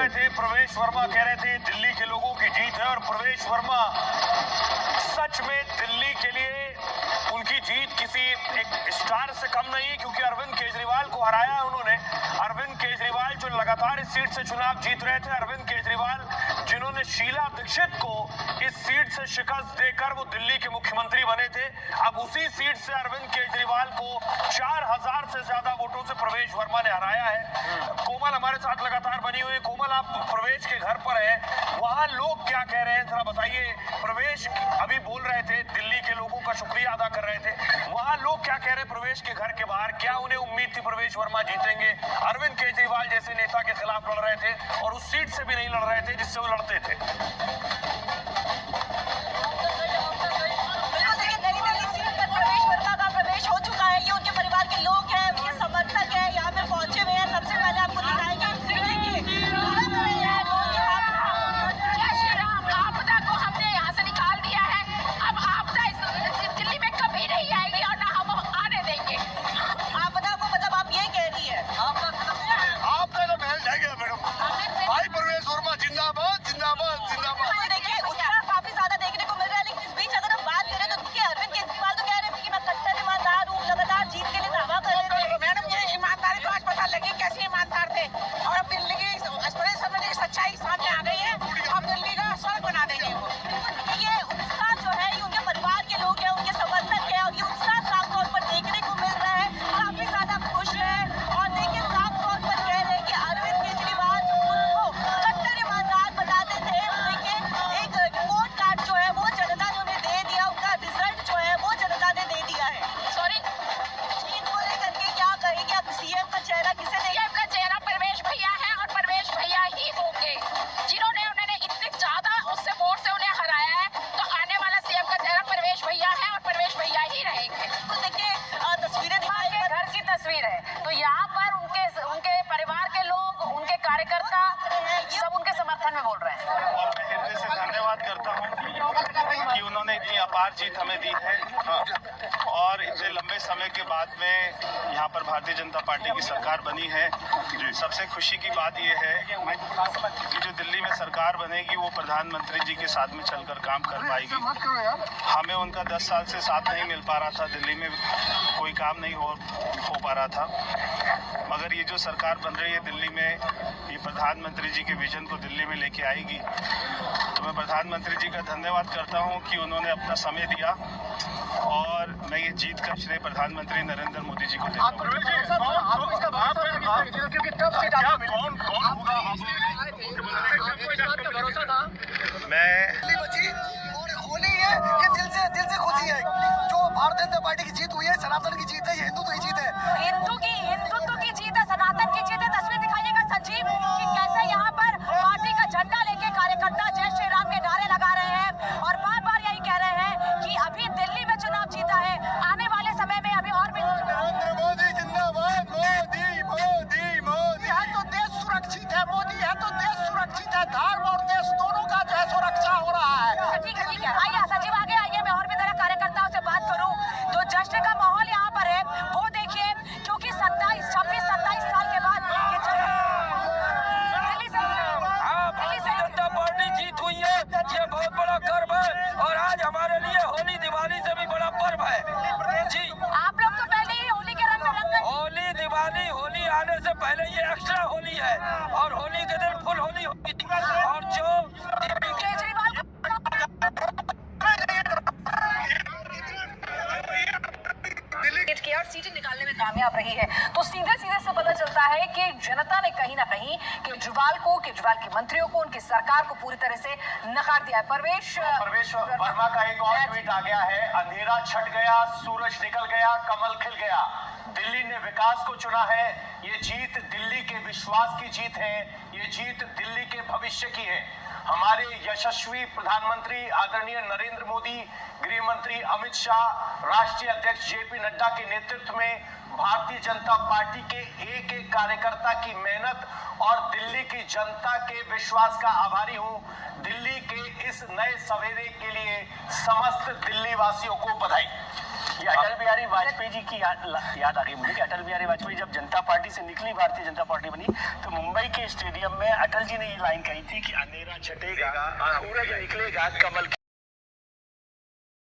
थे, प्रवेश वर्मा कह रहे थे दिल्ली के लोगों की जीत है, और प्रवेश वर्मा सच में दिल्ली के लिए उनकी जीत किसी एक स्टार से कम नहीं है, क्योंकि अरविंद केजरीवाल को हराया है उन्होंने। अरविंद केजरीवाल जो लगातार इस सीट से चुनाव जीत रहे थे, अरविंद केजरीवाल जिन्होंने शीला दीक्षित को इस सीट से शिकस्त देकर वो दिल्ली के मुख्यमंत्री बने थे, अब उसी सीट से अरविंद केजरीवाल को 4000 से ज्यादा वोटों से प्रवेश वर्मा ने हराया है। कोमल हमारे साथ लगातार बनी हुई है। कोमल, आप प्रवेश के घर पर है, वहां लोग क्या कह रहे हैं जरा बताइए। प्रवेश अभी बोल रहे थे, दिल्ली के लोगों का शुक्रिया अदा कर रहे थे, वहां लोग क्या कह रहे हैं प्रवेश के घर के बाहर? क्या उन्हें उम्मीद थी प्रवेश वर्मा जीतेंगे? अरविंद केजरीवाल जैसे नेता के खिलाफ लड़ रहे थे और उस सीट से भी नहीं लड़ रहे थे जिससे वो लड़ते थे। कि उन्होंने इतनी अपार जीत हमें दी है, और इतने लंबे समय के बाद में यहाँ पर भारतीय जनता पार्टी की सरकार बनी है। सबसे खुशी की बात यह है कि जो दिल्ली में सरकार बनेगी वो प्रधानमंत्री जी के साथ में चलकर काम कर पाएगी। हमें उनका 10 साल से साथ नहीं मिल पा रहा था, दिल्ली में कोई काम नहीं हो पा रहा था, मगर ये जो सरकार बन रही है दिल्ली में, ये प्रधानमंत्री जी के विजन को दिल्ली में लेके आएगी। तो मैं प्रधानमंत्री जी का धन्यवाद करता हूं कि उन्होंने अपना समय दिया, और मैं ये जीत का श्रेय प्रधानमंत्री नरेंद्र मोदी जी को देता हूं। मैं होली है, ये दिल से खुशी है। जो भारतीय जनता पार्टी की जीत हुई है, सनातन की जीत है, ये हिंदुत्व की जीत है। हिंदुत्व की जीत है, सनातन की जीत है। तस्वीर दिखाइएगा संजीव कि कैसे यहाँ पर पार्टी का झंडा लेके कार्यकर्ता जय श्री राम के नारे लगा रहे हैं, और बार बार यही कह रहे हैं कि अभी दिल्ली में चुनाव जीता है, आने वाले समय में अभी और भी। नरेंद्र मोदी जिंदाबाद, मोदी है तो देश सुरक्षित है, मोदी है तो देश सुरक्षित है। धर्म और देश दोनों का जो है सुरक्षा हो रहा है। ठीक है, आइए संजीव आगे आइए, मैं और भी जरा कार्यकर्ताओं से बात करूं। तो जश्न का माहौल यहाँ पर है, वो देखिए, क्योंकि 26-27 साल के बाद भारतीय जनता पार्टी जीत हुई है, ये बहुत बड़ा गर्व है, और आज हमारे लिए होली दिवाली से भी बड़ा पर्व है। जी, आप लोग तो पहले ही होली के रंग में रंग। होली दिवाली, होली आने से पहले ये एक्स्ट्रा होली है, और होली के दिन फुल होली होगी। और जो केजरीवाल और सीटें निकालने में कामयाब रही है, तो सीधे से पता चलता है कि जनता ने कहीं ना कहीं केजरीवाल की मंत्रियों को, उनकी सरकार को पूरी तरह से नकार दिया है। प्रवेश वर्मा का एक और ट्वीट आ गया है, अंधेरा छट गया, सूरज निकल गया, कमल खिल गया, दिल्ली ने विकास को चुना है। ये जीत दिल्ली के विश्वास की जीत है, ये जीत दिल्ली के भविष्य की है। हमारे यशस्वी प्रधानमंत्री आदरणीय नरेंद्र मोदी, गृह मंत्री अमित शाह, राष्ट्रीय अध्यक्ष जेपी नड्डा के नेतृत्व में भारतीय जनता पार्टी के एक एक कार्यकर्ता की मेहनत और दिल्ली की जनता के विश्वास का आभारी हूं। दिल्ली के इस नए सवेरे के लिए समस्त दिल्ली वासियों को बधाई। ये अटल बिहारी वाजपेयी जी की याद आ गई मुझे कि अटल बिहारी वाजपेयी जब जनता पार्टी से निकली, भारतीय जनता पार्टी बनी, तो मुंबई के स्टेडियम में अटल जी ने ये लाइन कही थी कि अंधेरा छटेगा, सूरज निकलेगा कमल